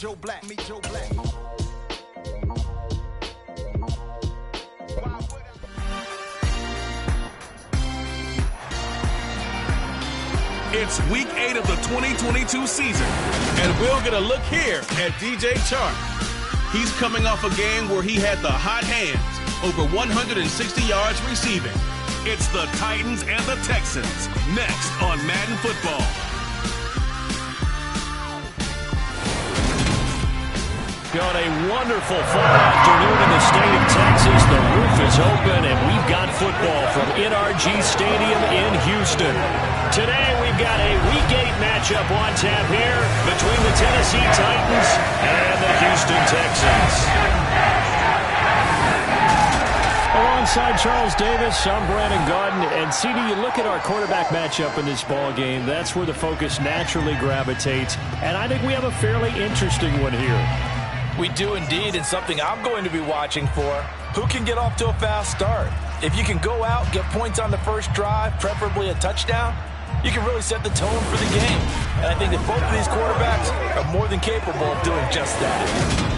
Joe Black. It's week 8 of the 2022 season, and we'll get a look here at DJ Chark. He's coming off a game where he had the hot hands, over 160 yards receiving. It's the Titans and the Texans, next on Madden Football. Got a wonderful fall afternoon in the state of Texas. The roof is open, and we've got football from NRG Stadium in Houston. Today, we've got a Week 8 matchup on tap here between the Tennessee Titans and the Houston Texans. Alongside Charles Davis, I'm Brandon Gaudin. And CD, you look at our quarterback matchup in this ball game, that's where the focus naturally gravitates. And I think we have a fairly interesting one here. We do indeed, and something I'm going to be watching for. Who can get off to a fast start? If you can go out, get points on the first drive, preferably a touchdown, you can really set the tone for the game. And I think that both of these quarterbacks are more than capable of doing just that.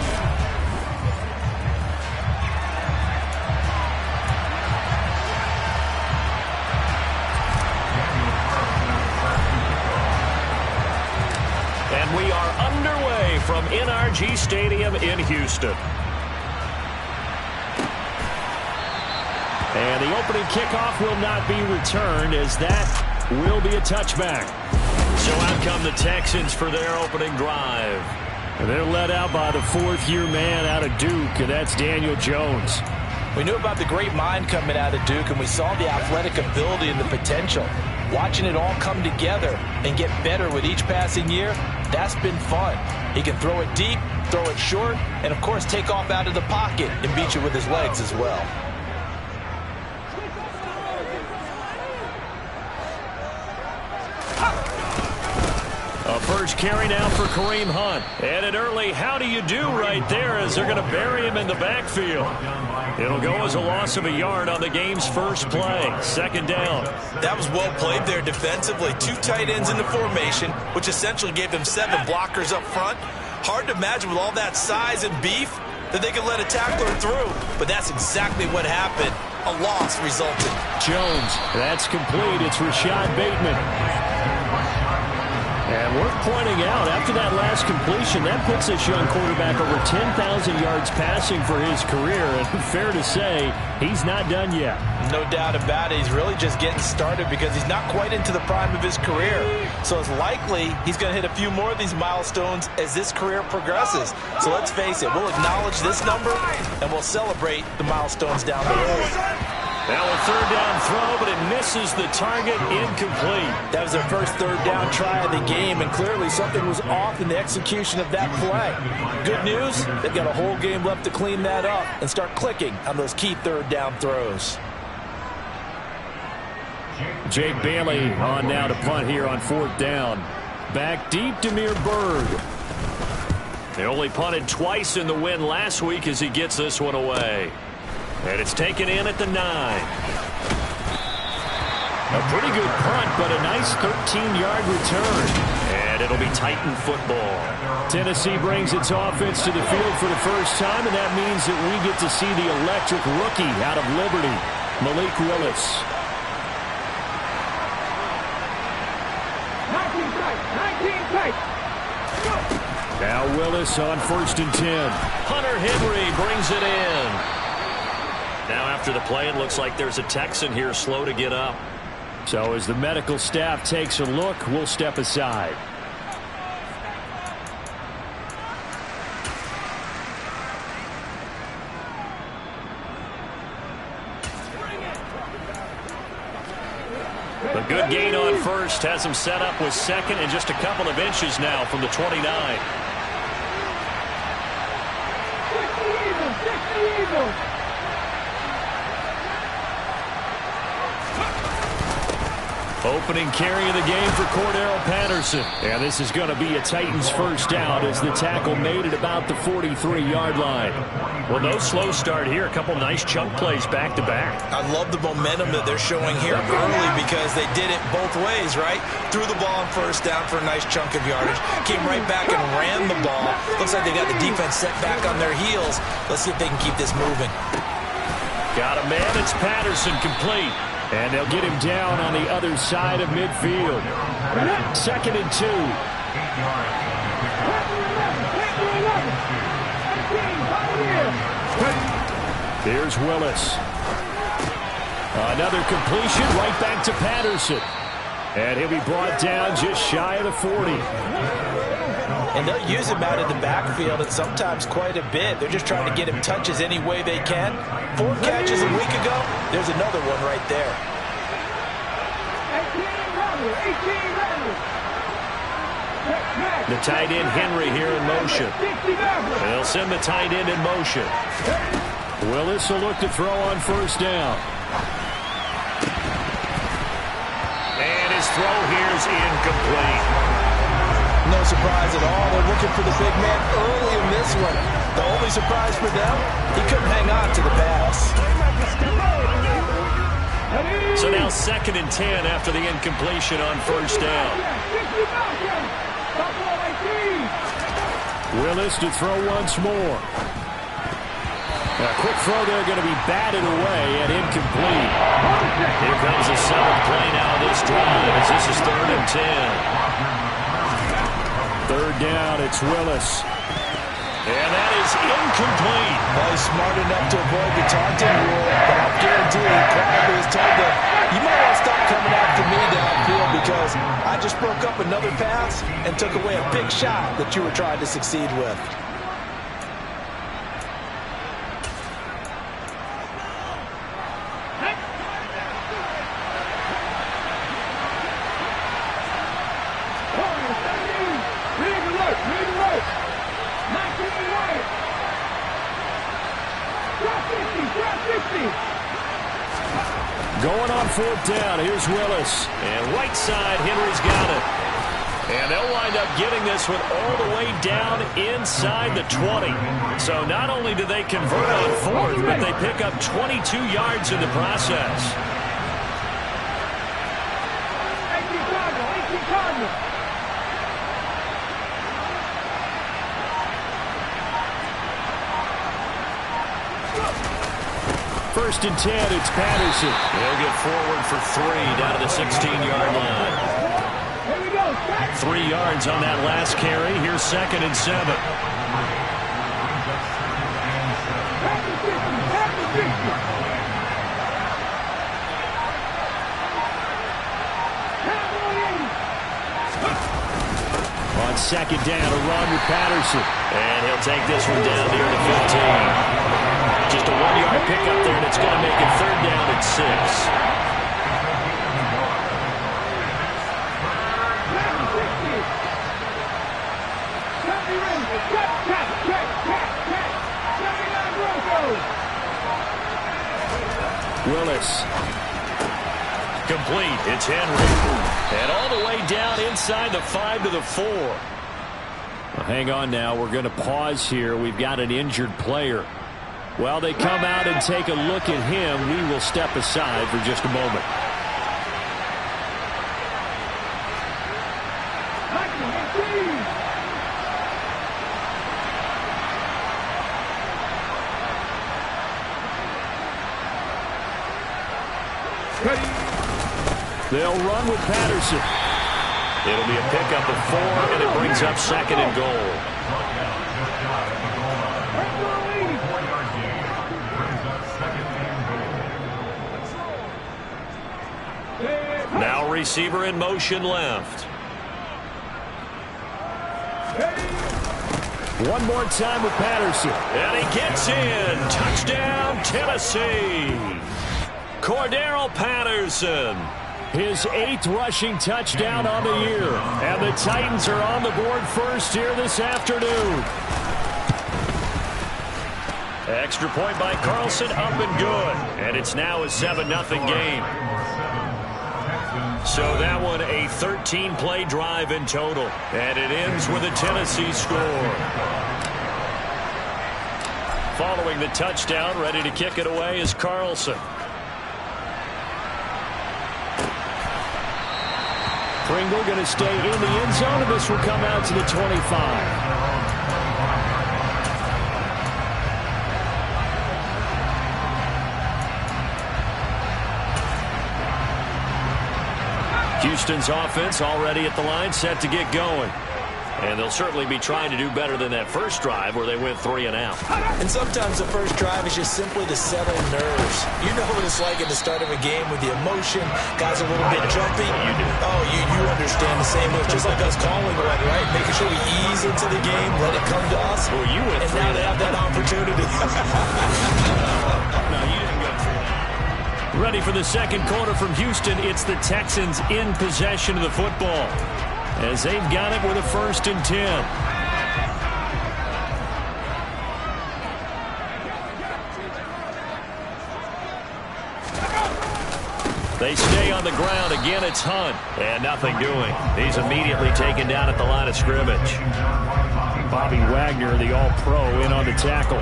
And we are underway from NRG Stadium in Houston. And the opening kickoff will not be returned, as that will be a touchback. So out come the Texans for their opening drive. And they're led out by the fourth-year man out of Duke, and that's Daniel Jones. We knew about the great mind coming out of Duke, and we saw the athletic ability and the potential. Watching it all come together and get better with each passing year, that's been fun. He can throw it deep, throw it short, and, of course, take off out of the pocket and beat you with his legs as well. A first carry now for Kareem Hunt. And an early how do you do right there as they're going to bury him in the backfield. It'll go as a loss of a yard on the game's first play. Second down. That was well played there defensively. Two tight ends in the formation, which essentially gave them 7 blockers up front. Hard to imagine with all that size and beef that they could let a tackler through. But that's exactly what happened. A loss resulted. Jones, that's complete. It's Rashad Bateman. And worth pointing out, after that last completion, that puts this young quarterback over 10,000 yards passing for his career. And fair to say, he's not done yet. No doubt about it. He's really just getting started because he's not quite into the prime of his career. So it's likely he's going to hit a few more of these milestones as this career progresses. So let's face it, we'll acknowledge this number and we'll celebrate the milestones down the road. Now a third down throw, but it misses the target, incomplete. That was their first third down try of the game, and clearly something was off in the execution of that play. Good news, they've got a whole game left to clean that up and start clicking on those key third down throws. Jake Bailey on now to punt here on fourth down. Back deep, Demir Berg. They only punted twice in the win last week as he gets this one away. And it's taken in at the 9. A pretty good punt, but a nice 13-yard return. And it'll be Titan football. Tennessee brings its offense to the field for the first time, and that means that we get to see the electric rookie out of Liberty, Malik Willis. 19 tight. Now Willis on 1st and 10. Hunter Henry brings it in. Now after the play, it looks like there's a Texan here slow to get up. So as the medical staff takes a look, we'll step aside. A good gain on first has him set up with second and just a couple of inches now from the 29. 60 Eagles. Opening carry of the game for Cordero Patterson. And this is going to be a Titans first down as the tackle made it about the 43-yard line. Well, no slow start here. A couple nice chunk plays back-to-back. I love the momentum that they're showing here early because they did it both ways, right? Threw the ball on first down for a nice chunk of yardage. Came right back and ran the ball. Looks like they got the defense set back on their heels. Let's see if they can keep this moving. Got a man. It's Patterson complete. And they'll get him down on the other side of midfield. 2nd and 2. Here's Willis. Another completion right back to Patterson. And he'll be brought down just shy of the 40. And they'll use him out in the backfield and sometimes quite a bit. They're just trying to get him touches any way they can. 4 catches a week ago. There's another one right there. 18 The tight end Henry here in motion. They'll send the tight end in motion. Willis will look to throw on first down. And his throw here is incomplete. No surprise at all. They're looking for the big man early in this one. The only surprise for them, he couldn't hang on to the pass. So now 2nd and 10 after the incompletion on first down. Willis to throw once more. A quick throw there going to be batted away and incomplete. Here comes the 7th play now of this drive as this is 3rd and 10. 3rd down, it's Willis. And that is incomplete. Well, he's smart enough to avoid the taunting rule, but I guarantee he probably was told that you might want to stop coming after me downfield because I just broke up another pass and took away a big shot that you were trying to succeed with. Going on 4th down, here's Willis. And right side, Henry's got it. And they'll wind up getting this one all the way down inside the 20. So not only do they convert on 4th, but they pick up 22 yards in the process. 18 Cardinals. First and 10, it's Patterson. They'll get forward for 3 down to the 16-yard line. 3 yards on that last carry. Here's 2nd and 7. On 2nd down, a run with Patterson. And he'll take this one down near the 15. Just a 1-yard pickup there, and it's going to make it 3rd down at 6. Willis. Complete. It's Henry. And all the way down inside the 5 to the 4. Well, hang on now. We're going to pause here. We've got an injured player. While they come out and take a look at him, we will step aside for just a moment. They'll run with Patterson. It'll be a pickup of 4, and it brings up 2nd and goal. Now receiver in motion left. One more time with Patterson. And he gets in. Touchdown, Tennessee. Cordero Patterson. His 8th rushing touchdown on the year. And the Titans are on the board first here this afternoon. Extra point by Carlson, up and good. And it's now a 7-0 game. So that one a 13-play drive in total. And it ends with a Tennessee score. Following the touchdown, ready to kick it away is Carlson. Pringle going to stay in the end zone, and this will come out to the 25. Houston's offense already at the line, set to get going. And they'll certainly be trying to do better than that first drive where they went 3 and out. And sometimes the first drive is just simply to settle nerves. You know what it's like at the start of a game with the emotion. Guys are a little bit jumpy. You do. Oh, you understand the same way. Just like us calling one, right? Making sure we ease into the game, let it come to us. Well, you went and 3 now and they out. have that opportunity. No, you didn't go 3 and out. Ready for the second quarter from Houston. It's the Texans in possession of the football, as they've got it with a 1st and 10. They stay on the ground. Again, it's Hunt. And nothing doing. He's immediately taken down at the line of scrimmage. Bobby Wagner, the all-pro, in on the tackle.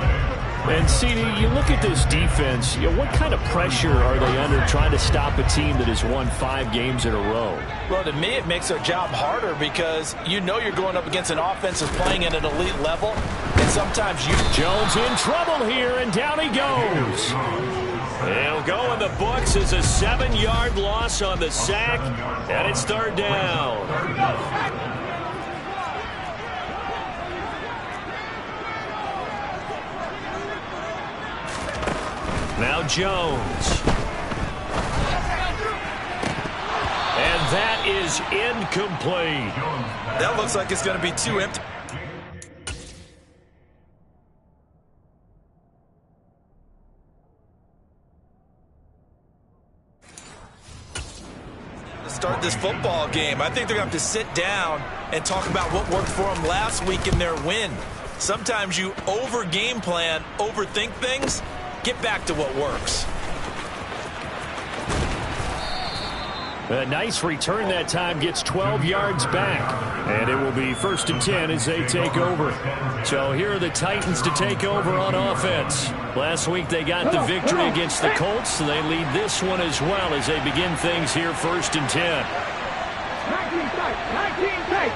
And, CD, you look at this defense, what kind of pressure are they under trying to stop a team that has won 5 games in a row? Well, to me, it makes their job harder because you know you're going up against an offense that's playing at an elite level, and sometimes you... Jones in trouble here, and down he goes. He'll go in the books as a 7-yard loss on the sack, and it's 3rd down. Now Jones. And that is incomplete. That looks like it's going to be too empty. To start this football game, I think they're going to have to sit down and talk about what worked for them last week in their win. Sometimes you over-game plan, overthink things. Get back to what works. A nice return that time, gets 12 yards back. And it will be 1st and 10 as they take over. So here are the Titans to take over on offense. Last week they got the victory against the Colts, so they lead this one as well as they begin things here 1st and 10. 19 tight.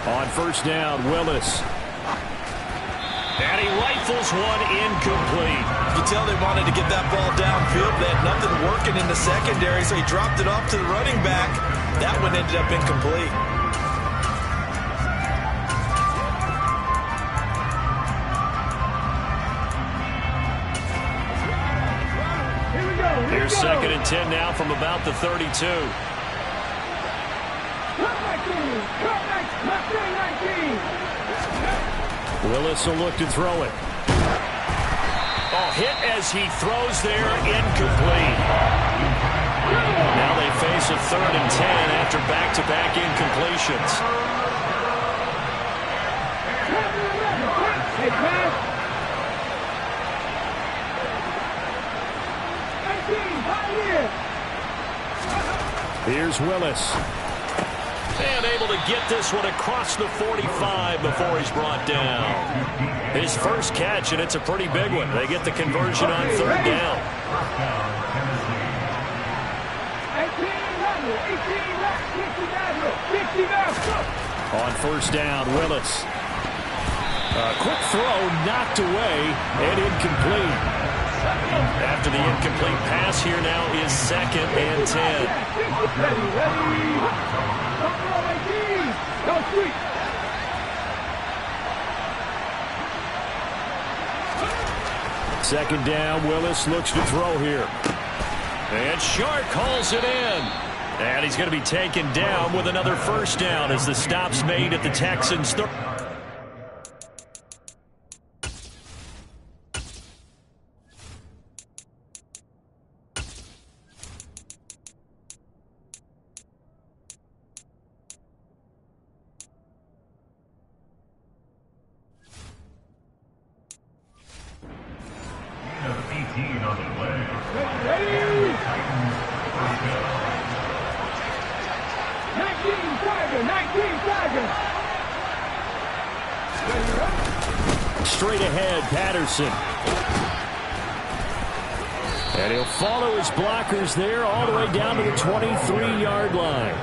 On 1st down, Willis. And he rifles one incomplete. You tell they wanted to get that ball downfield. They had nothing working in the secondary, so he dropped it off to the running back. That one ended up incomplete. Here's 2nd and 10 now from about the 32. Willis will look to throw it. Oh, hit as he throws there, incomplete. Now they face a 3rd and 10 after back-to-back incompletions. Here's Willis. And able to get this one across the 45 before he's brought down. His first catch, and it's a pretty big one. They get the conversion on 3rd down. 18 On 1st down, Willis. A quick throw knocked away and incomplete. After the incomplete pass, here now is 2nd and 10. Second down, Willis looks to throw here. And Shark hauls it in. And he's going to be taken down with another 1st down as the stop's made at the Texans' 3rd. Straight ahead, Patterson. And he'll follow his blockers there all the way down to the 23-yard line.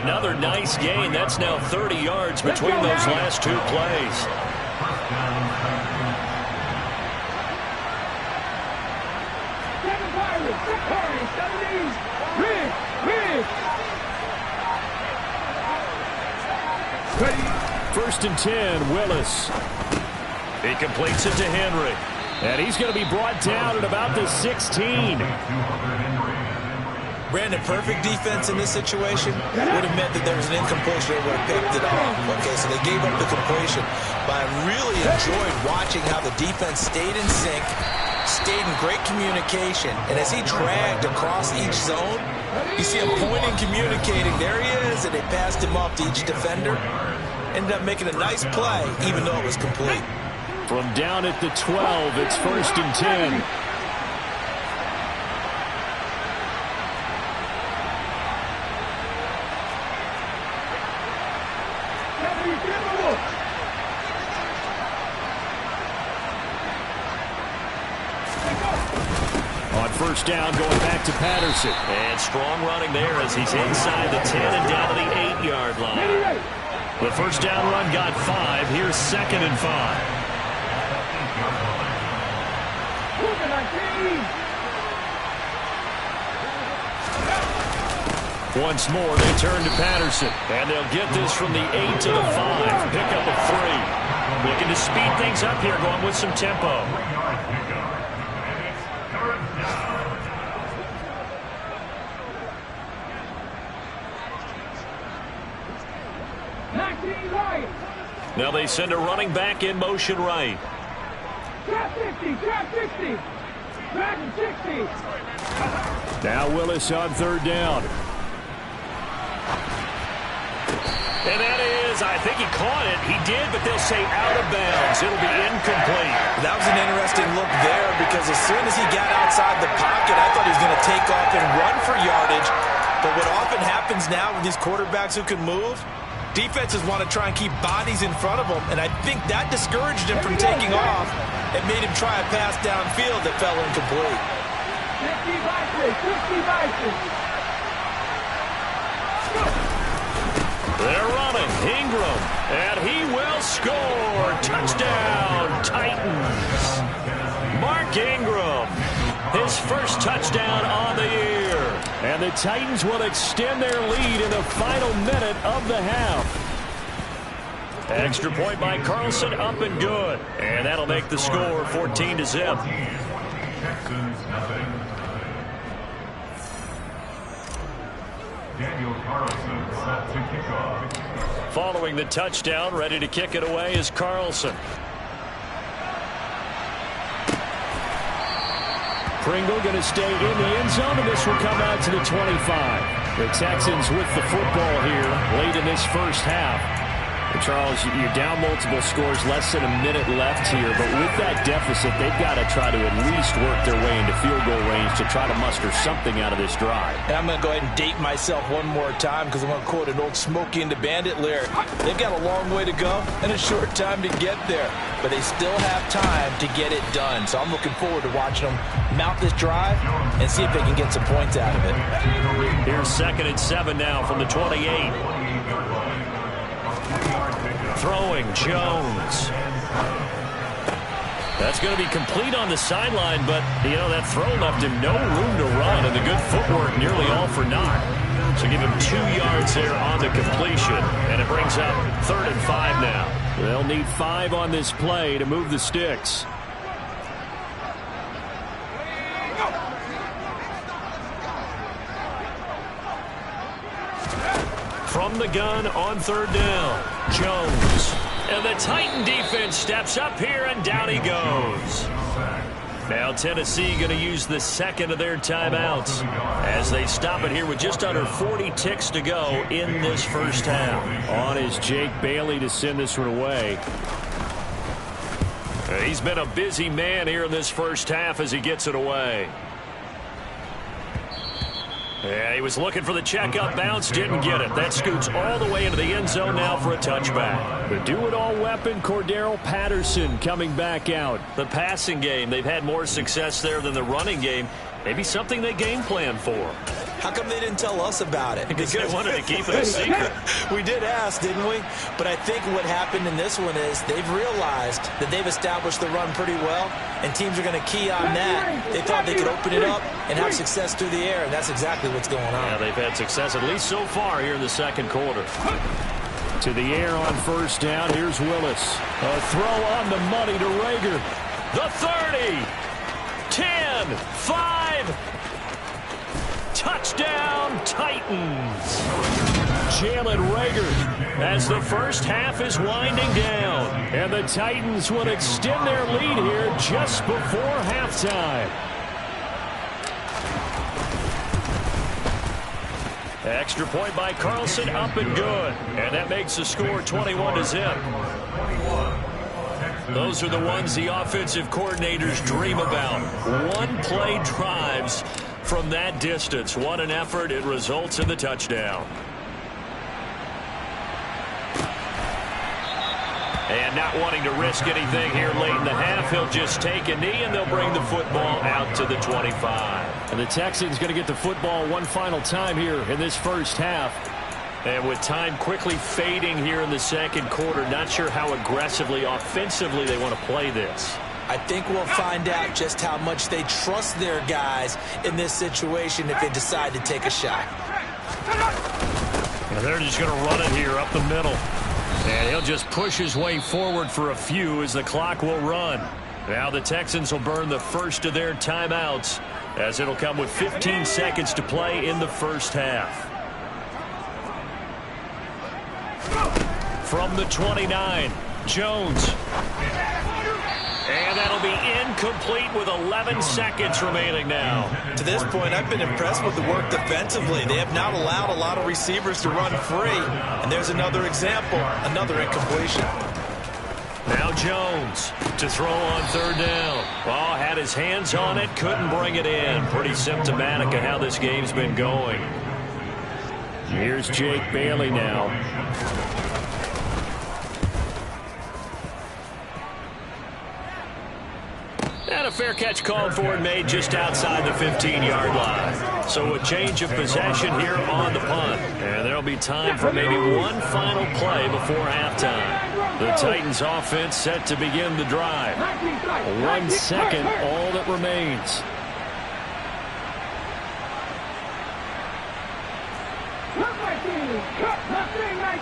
Another nice gain. That's now 30 yards between those last two plays. First and 10, Willis. He completes it to Henry. And he's going to be brought down at about the 16. Brandon, perfect defense in this situation would have meant that there was an incompletion. They would have picked it off. Okay, so they gave up the completion. But I really enjoyed watching how the defense stayed in sync, stayed in great communication. And as he dragged across each zone, you see him pointing, communicating. There he is, and they passed him off to each defender. Ended up making a nice play, even though it was complete. From down at the 12, it's first and 10. On first down, going back to Patterson. And strong running there as he's inside the 10 and down to the 8-yard line. The first down run got 5. Here's second and 5. Once more, they turn to Patterson. And they'll get this from the 8 to the 5. Pick up of 3. Looking to speed things up here, going with some tempo. Now they send a running back in motion right. Trap 50, trap 60, trap 60. Now Willis on third down. And that is, I think he caught it. He did, but they'll say out of bounds. It'll be incomplete. That was an interesting look there because as soon as he got outside the pocket, I thought he was going to take off and run for yardage. But what often happens now with these quarterbacks who can move, defenses want to try and keep bodies in front of them, and I think that discouraged him from taking off and made him try a pass downfield that fell incomplete. 50 They're running. Ingram, and he will score. Touchdown, Titans. Mark Ingram, his first touchdown on the year. And the Titans will extend their lead in the final minute of the half. Extra point by Carlson, up and good. And that'll make the score 14-0. Following the touchdown, ready to kick it away is Carlson. Pringle going to stay in the end zone, and this will come out to the 25. The Texans with the football here late in this first half. And Charles, you're down multiple scores, less than a minute left here, but with that deficit, they've got to try to at least work their way into field goal range to try to muster something out of this drive. And I'm going to go ahead and date myself one more time because I'm going to quote an old Smokey and the Bandit lyric. They've got a long way to go and a short time to get there, but they still have time to get it done. So I'm looking forward to watching them mount this drive and see if they can get some points out of it. Here's second and 7 now from the 28. Throwing, Jones. That's going to be complete on the sideline, but, you know, that throw left him no room to run, and the good footwork nearly all for naught. So give him 2 yards there on the completion, and it brings up 3rd and 5 now. They'll need 5 on this play to move the sticks. From the gun on 3rd down, Jones. And the Titan defense steps up here, and down he goes. Now Tennessee going to use the second of their timeouts as they stop it here with just under 40 ticks to go in this first half. On is Jake Bailey to send this one away. He's been a busy man here in this first half as he gets it away. Yeah, he was looking for the checkup bounce, didn't get it. That scoots all the way into the end zone now for a touchback. The do-it-all weapon, Cordero Patterson, coming back out. The passing game, they've had more success there than the running game. Maybe something they game plan for. How come they didn't tell us about it? Because they wanted to keep it a secret. We did ask, didn't we? But I think what happened in this one is they've realized that they've established the run pretty well, and teams are going to key on that. They thought they could open it up and have success through the air, and that's exactly what's going on. Yeah, they've had success, at least so far, here in the second quarter. To the air on first down. Here's Willis. A throw on the money to Rager. The 30. 10. 5. Touchdown, Titans. Jalen Rager as the first half is winding down. And the Titans will extend their lead here just before halftime. Extra point by Carlson, up and good. And that makes the score 21-0. Those are the ones the offensive coordinators dream about. One-play drives from that distance. What an effort. It results in the touchdown. And not wanting to risk anything here late in the half, he'll just take a knee, and they'll bring the football out to the 25. And the Texans going to get the football one final time here in this first half. And with time quickly fading here in the second quarter, not sure how aggressively, offensively they want to play this. I think we'll find out just how much they trust their guys in this situation if they decide to take a shot. And they're just going to run it here up the middle. And he'll just push his way forward for a few as the clock will run. Now the Texans will burn the first of their timeouts as it'll come with 15 seconds to play in the first half. From the 29, Jones. And that'll be incomplete with 11 seconds remaining now. To this point, I've been impressed with the work defensively. They have not allowed a lot of receivers to run free. And there's another example, another incompletion. Now Jones to throw on third down. Oh, had his hands on it, couldn't bring it in. Pretty symptomatic of how this game's been going. Here's Jake Bailey now. And a fair catch called for and made just outside the 15-yard line. So a change of possession here on the punt. And there'll be time for maybe one final play before halftime. The Titans offense set to begin the drive. 1 second, all that remains. Cut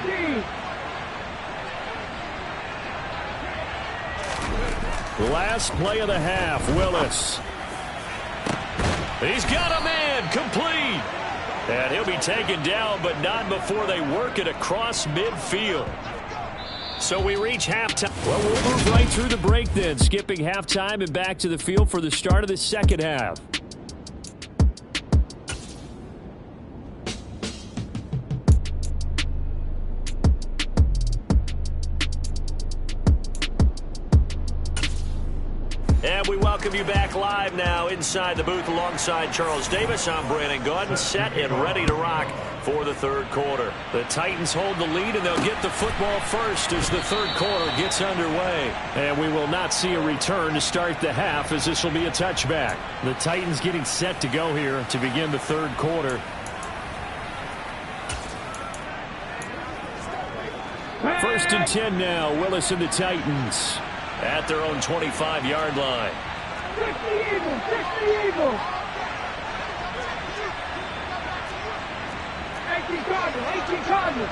19. Last play of the half, Willis. He's got a man, complete. And he'll be taken down, but not before they work it across midfield. So we reach halftime. Well, we'll move right through the break then, skipping halftime and back to the field for the start of the second half. And we welcome you back live now inside the booth alongside Charles Davis. I'm Brandon Gaudin, set and ready to rock for the third quarter. The Titans hold the lead, and they'll get the football first as the third quarter gets underway. And we will not see a return to start the half, as this will be a touchback. The Titans getting set to go here to begin the third quarter. First and 10 now, Willis and the Titans. At their own 25-yard line. 60 Eagles, 60 Eagles. 18 Cardinals.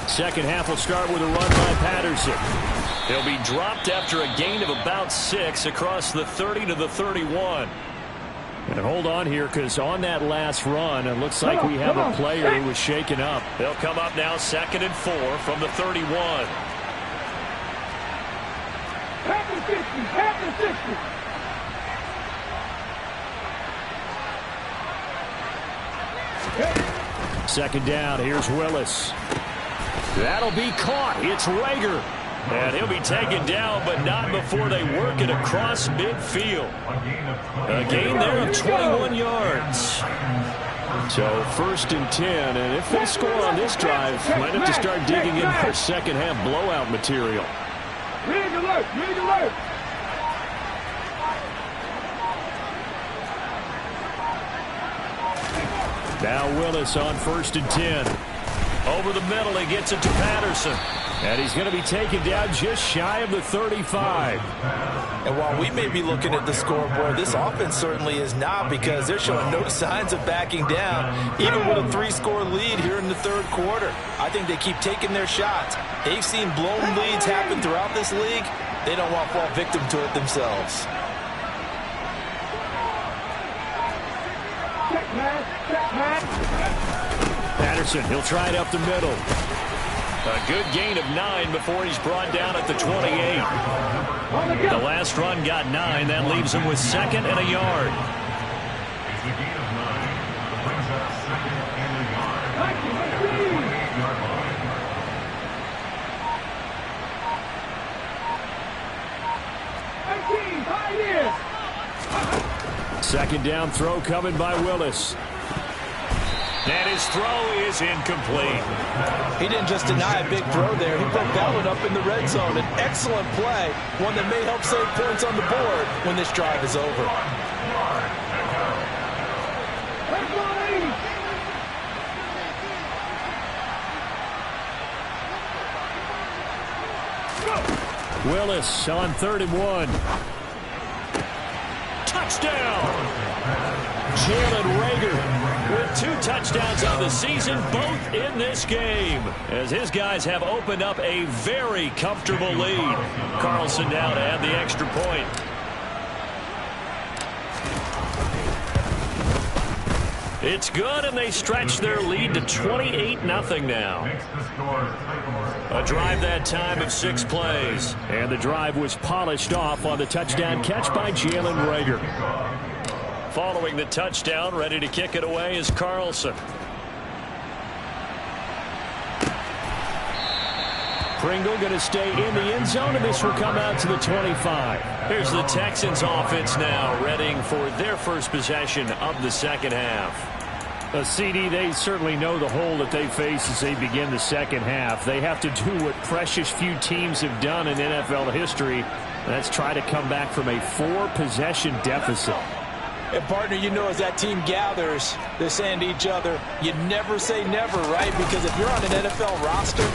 Second half will start with a run by Patterson. He'll be dropped after a gain of about 6 across the 30 to the 31. And hold on here, because on that last run, it looks like we have a player who was shaken up. They'll come up now 2nd and 4 from the 31. Second down, here's Willis. That'll be caught. It's Rager. And he'll be taken down, but not before they work it across midfield. A gain there of 21 yards. So 1st and 10, and if they score on this drive, might have to start digging in for second half blowout material. Rig alert! Rig alert! Now Willis on 1st and 10. Over the middle, he gets it to Patterson. And he's going to be taken down just shy of the 35. And while we may be looking at the scoreboard, this offense certainly is not, because they're showing no signs of backing down, even with a 3-score lead here in the 3rd quarter. I think they keep taking their shots. They've seen blown leads happen throughout this league. They don't want to fall victim to it themselves. Patterson, he'll try it up the middle. A good gain of 9 before he's brought down at the 28. The last run got 9. That leaves him with 2nd and a yard. Second down throw coming by Willis. And his throw is incomplete. He didn't just deny a big throw there. He broke that one up in the red zone. An excellent play, one that may help save points on the board when this drive is over. Willis on 3rd and 1. Touchdown! Jalen Reagor with 2 touchdowns on the season, both in this game, as his guys have opened up a very comfortable lead. Carlson now to add the extra point. It's good, and they stretch their lead to 28-0 now. A drive that time of 6 plays. And the drive was polished off on the touchdown catch by Jalen Reagor. Following the touchdown, ready to kick it away is Carlson. Pringle going to stay in the end zone, and this will come out to the 25. Here's the Texans offense now, readying for their first possession of the second half. A CD, they certainly know the hole that they face as they begin the second half. They have to do what precious few teams have done in NFL history. That's try to come back from a 4-possession deficit. And, partner, you know, as that team gathers, they're saying to each other, you never say never, right? Because if you're on an NFL roster,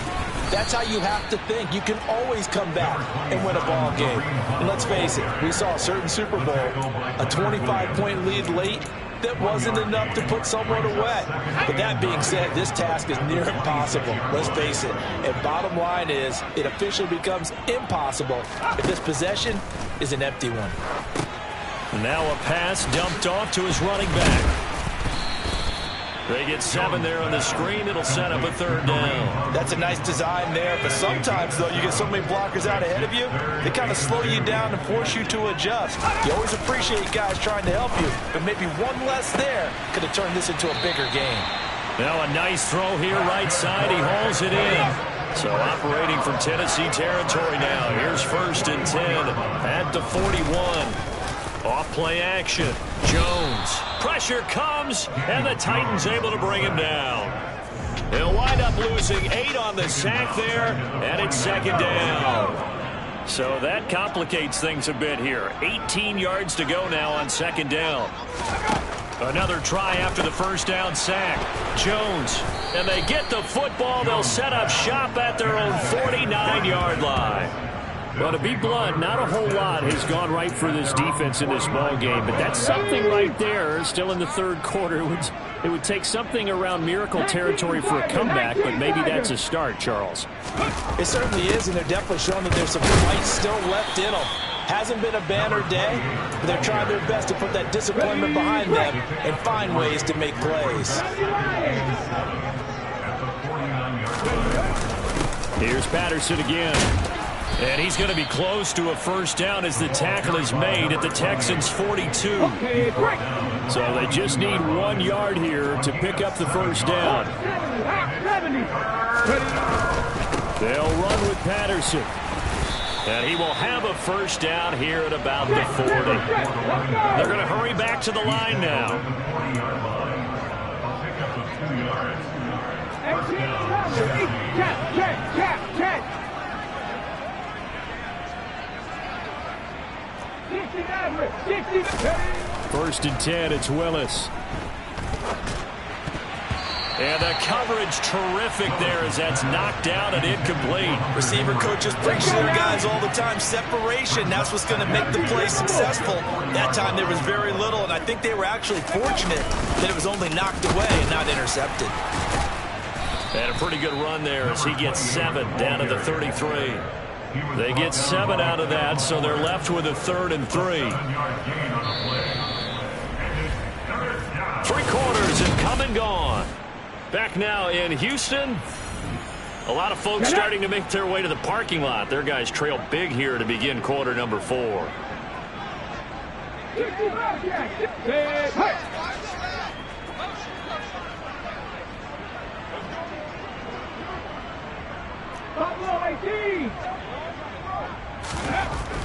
that's how you have to think. You can always come back and win a ball game. And let's face it, we saw a certain Super Bowl, a 25-point lead late, that wasn't enough to put someone away. But that being said, this task is near impossible. Let's face it. And bottom line is, it officially becomes impossible if this possession is an empty one. Now a pass dumped off to his running back. They get 7 there on the screen. It'll set up a 3rd down. That's a nice design there, but sometimes, though, you get so many blockers out ahead of you, they kind of slow you down and force you to adjust. You always appreciate guys trying to help you, but maybe one less there could have turned this into a bigger game. Now a nice throw here right side. He hauls it in. So operating from Tennessee territory now. Here's 1st and 10 at the 41. Off play action. Jones. Pressure comes, and the Titans able to bring him down. He'll wind up losing 8 on the sack there, and it's 2nd down. So that complicates things a bit here. 18 yards to go now on 2nd down. Another try after the 1st down sack. Jones, and they get the football. They'll set up shop at their own 49-yard line. Well, to be blunt, not a whole lot has gone right for this defense in this ball game, but that's something right there. Still in the 3rd quarter, it would take something around miracle territory for a comeback, but maybe that's a start, Charles. It certainly is, and they're definitely showing that there's some fight still left in them. Hasn't been a banner day, but they're trying their best to put that disappointment behind them and find ways to make plays. Here's Patterson again. And he's going to be close to a 1st down as the tackle is made at the Texans' 42. So they just need 1 yard here to pick up the 1st down. They'll run with Patterson. And he will have a first down here at about the 40. They're going to hurry back to the line now. First and 10, it's Willis. And the coverage terrific there as that's knocked out and incomplete. Receiver coaches preach to their guys all the time. Separation, that's what's going to make the play successful. That time there was very little, and I think they were actually fortunate that it was only knocked away and not intercepted. And a pretty good run there as he gets 7 down to the 33. They get 7 out of that, so they're left with a 3rd and 3. 3 quarters and come and gone. Back now in Houston. A lot of folks starting to make their way to the parking lot. Their guys trail big here to begin quarter number 4.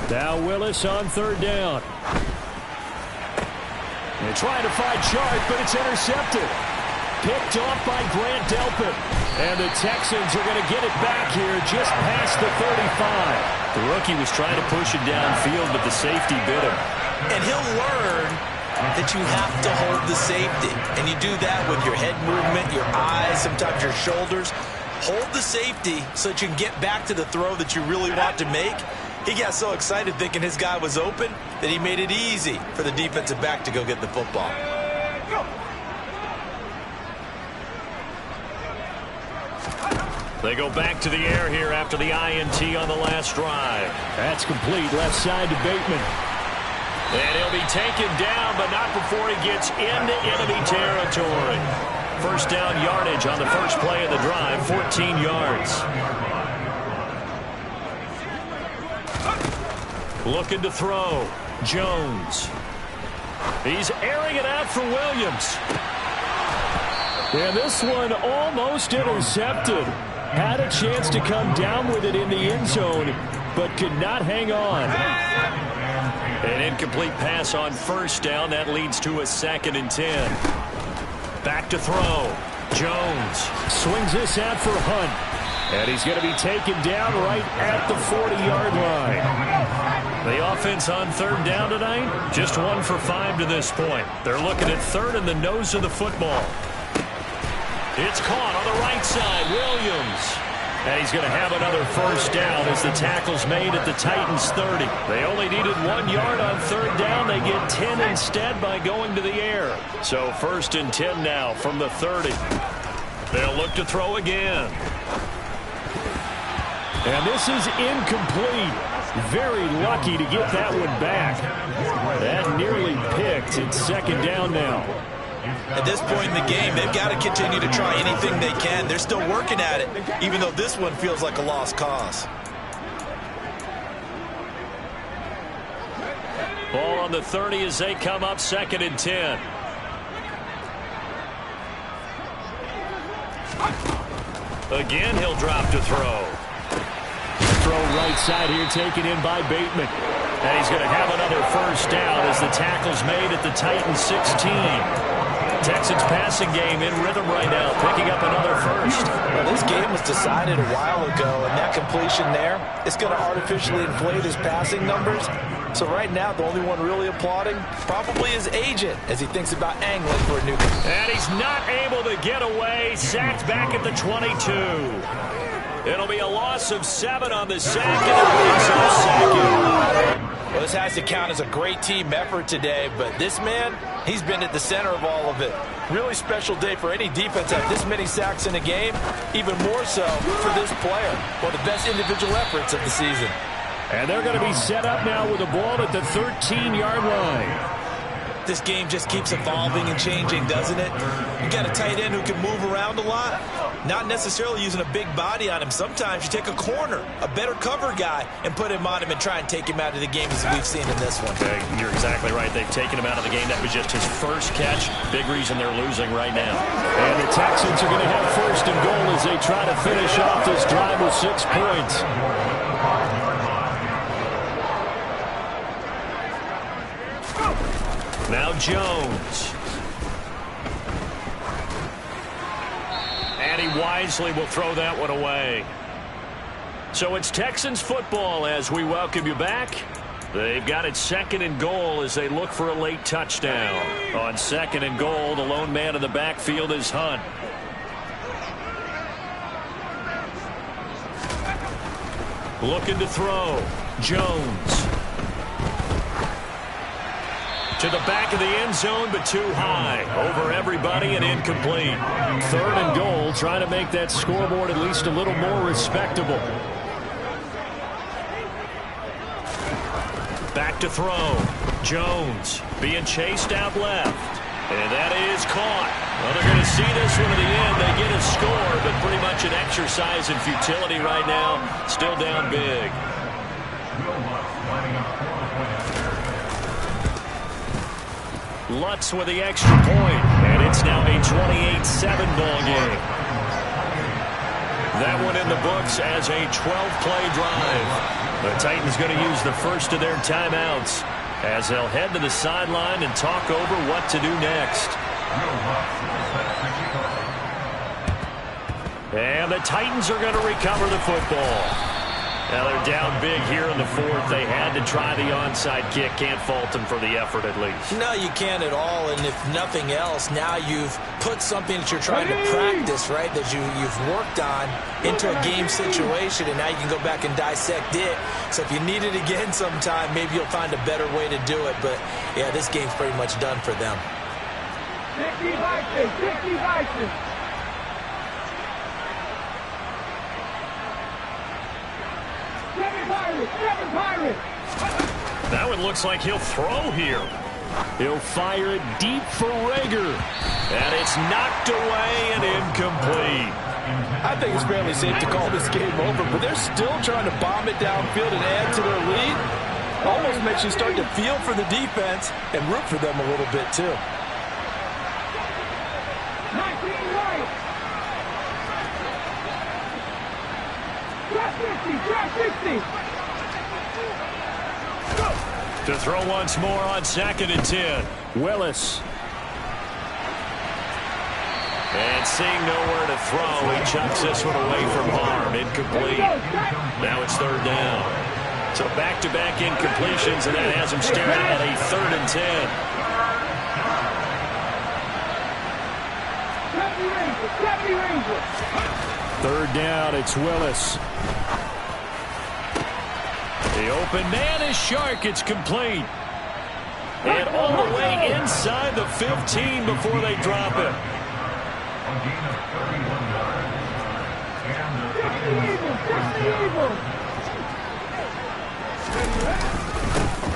Now Willis on 3rd down. They're trying to find Chart, but it's intercepted. Picked off by Grant Delpit. And the Texans are going to get it back here just past the 35. The rookie was trying to push it downfield, but the safety bit him. And he'll learn that you have to hold the safety. And you do that with your head movement, your eyes, sometimes your shoulders. Hold the safety so that you can get back to the throw that you really want to make. He got so excited thinking his guy was open that he made it easy for the defensive back to go get the football. They go back to the air here after the INT on the last drive. That's complete left side to Bateman. And he'll be taken down, but not before he gets into enemy territory. First down yardage on the first play of the drive, 14 yards. Looking to throw. Jones. He's airing it out for Williams. And this one almost intercepted. Had a chance to come down with it in the end zone, but could not hang on. An incomplete pass on first down. That leads to a 2nd and 10. Back to throw. Jones swings this out for Hunt. And he's going to be taken down right at the 40-yard line. The offense on 3rd down tonight, just 1 for 5 to this point. They're looking at 3rd in the nose of the football. It's caught on the right side. Williams. And he's going to have another first down as the tackle's made at the Titans' 30. They only needed 1 yard on 3rd down. They get 10 instead by going to the air. So 1st and 10 now from the 30. They'll look to throw again. And this is incomplete. Very lucky to get that one back. That nearly picked. It's 2nd down now. At this point in the game, they've got to continue to try anything they can. They're still working at it, even though this one feels like a lost cause. Ball on the 30 as they come up 2nd and 10. Again, he'll drop to throw. Throw right side here taken in by Bateman. And he's going to have another first down as the tackle's made at the Titans' 16. Texans passing game in rhythm right now, picking up another first. Well, this game was decided a while ago, and that completion there is going to artificially inflate his passing numbers. So right now, the only one really applauding probably his agent as he thinks about angling for a new. And he's not able to get away. Sacked back at the 22. It'll be a loss of 7 on the sack, and it brings up 2nd. Well, this has to count as a great team effort today, but this man, he's been at the center of all of it. Really special day for any defense to have this many sacks in a game, even more so for this player. One of the best individual efforts of the season. And they're going to be set up now with a ball at the 13-yard line. This game just keeps evolving and changing, doesn't it? You got a tight end who can move around a lot. Not necessarily using a big body on him. Sometimes you take a corner, a better cover guy, and put him on him and try and take him out of the game as we've seen in this one. Okay, you're exactly right. They've taken him out of the game. That was just his first catch. Big reason they're losing right now. And the Texans are going to have first and goal as they try to finish off this drive with 6 points. Now Jones. And he wisely will throw that one away. So it's Texans football as we welcome you back. They've got it 2nd and goal as they look for a late touchdown. On 2nd and goal, the lone man in the backfield is Hunt. Looking to throw. Jones. To the back of the end zone, but too high. Over everybody and incomplete. 3rd and goal, trying to make that scoreboard at least a little more respectable. Back to throw. Jones being chased out left. And that is caught. Well, they're going to see this one to the end. They get a score, but pretty much an exercise in futility right now. Still down big. Lutz with the extra point, and it's now a 28-7 ball game. That one in the books as a 12-play drive. The Titans going to use the first of their timeouts as they'll head to the sideline and talk over what to do next. And the Titans are going to recover the football. Now they're down big here in the 4th. They had to try the onside kick. Can't fault them for the effort at least. No, you can't at all. And if nothing else, now you've put something that you're trying to practice, right, that you've worked on into a game situation, and now you can go back and dissect it. So if you need it again sometime, maybe you'll find a better way to do it. But, yeah, this game's pretty much done for them. That one looks like he'll throw here. He'll fire it deep for Rager. And it's knocked away and incomplete. I think it's fairly safe to call this game over, but they're still trying to bomb it downfield and add to their lead. Almost makes you start to feel for the defense and root for them a little bit, too. To throw once more on 2nd and 10. Willis. And seeing nowhere to throw, he chucks this one away from harm. Incomplete. Now it's 3rd down. So back-to-back incompletions, and that has him staring at a 3rd and 10. 3rd down, it's Willis. The open man is Shark. It's complete. And all the way inside the 15 before they drop it.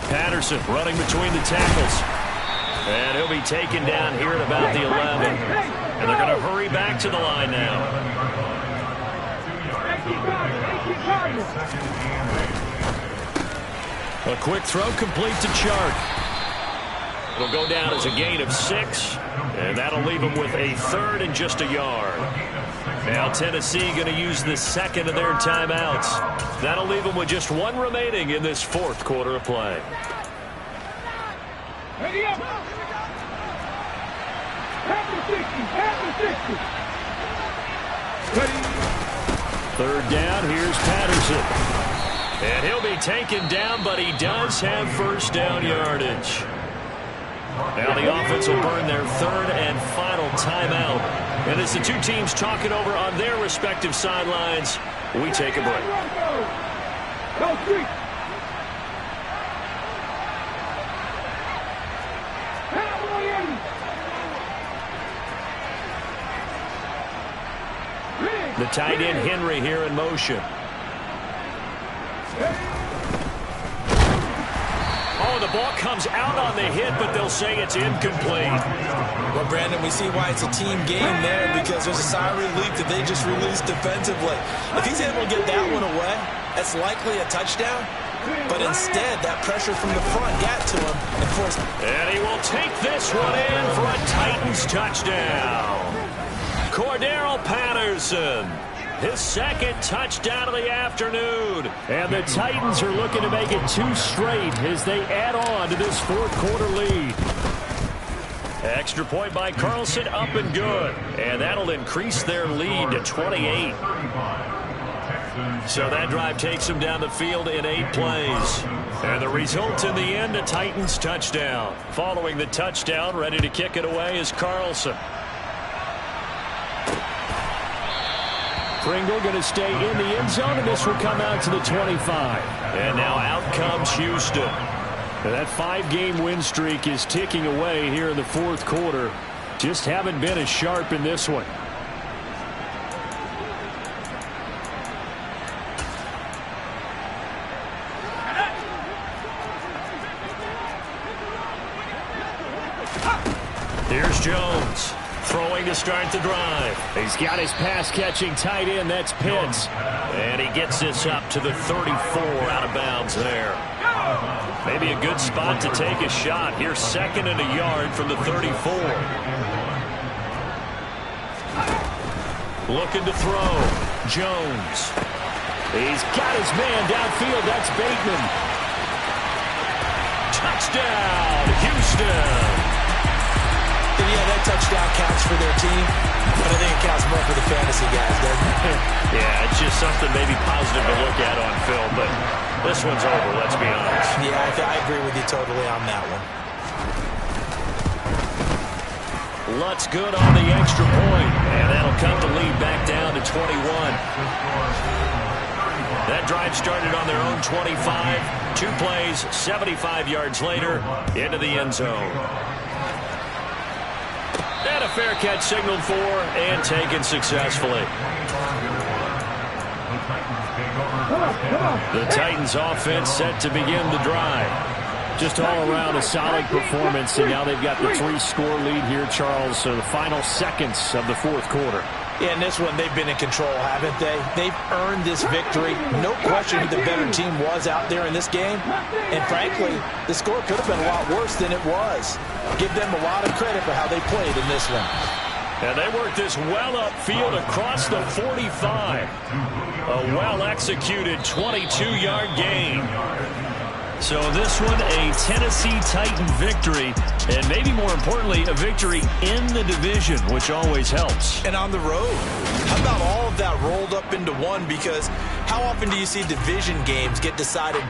Patterson running between the tackles. And he'll be taken down here at about the 11. And they're going to hurry back to the line now. A quick throw complete to Chark. It'll go down as a gain of 6, and that'll leave them with a 3rd and just a yard. Now Tennessee going to use the 2nd of their timeouts. That'll leave them with just 1 remaining in this 4th quarter of play. Ready up. Ready. 3rd down, here's Patterson. And he'll be taken down, but he does have first down yardage. Now the offense will burn their 3rd and final timeout. And as the two teams talk it over on their respective sidelines, we take a break. The tight end Henry here in motion. Oh, the ball comes out on the hit, but they'll say it's incomplete. Well, Brandon, we see why it's a team game there, because there's a sigh of relief that they just released defensively. If he's able to get that one away, that's likely a touchdown. But instead, that pressure from the front got to him. And he will take this one in for a Titans touchdown. Cordero Patterson, his second touchdown of the afternoon. And the Titans are looking to make it 2 straight as they add on to this fourth quarter lead. Extra point by Carlson, up and good. And that'll increase their lead to 28. So that drive takes them down the field in 8 plays. And the result in the end, a Titans touchdown. Following the touchdown, ready to kick it away is Carlson. Pringle going to stay in the end zone, and this will come out to the 25. And now out comes Houston. And that 5-game win streak is ticking away here in the fourth quarter. Just haven't been as sharp in this one. Here's Jones. Throwing to start the drive. He's got his pass-catching tight end. That's Pitts. And he gets this up to the 34 out of bounds there. Maybe a good spot to take a shot. Here's 2nd and a yard from the 34. Looking to throw. Jones. He's got his man downfield. That's Bateman. Touchdown, Houston. Yeah, that touchdown counts for their team, but I think it counts more for the fantasy guys, doesn't it? Yeah, it's just something maybe positive to look at on film, but this one's over, let's be honest. Yeah, I agree with you totally on that one. Lutz good on the extra point, and that'll cut the lead back down to 21. That drive started on their own 25. 2 plays, 75 yards later, into the end zone. And a fair catch signaled for and taken successfully. The Titans offense set to begin the drive. Just all around a solid performance, and now they've got the 3-score lead here, Charles. So the final seconds of the fourth quarter. Yeah, in this one, they've been in control, haven't they? They've earned this victory. No question who the better team was out there in this game. And frankly, the score could have been a lot worse than it was. Give them a lot of credit for how they played in this one. And they worked this well upfield across the 45. A well-executed 22-yard gain. So this one, a Tennessee Titan victory, and maybe more importantly, a victory in the division, which always helps. And on the road. How about all of that rolled up into one? Because how often do you see division games get decided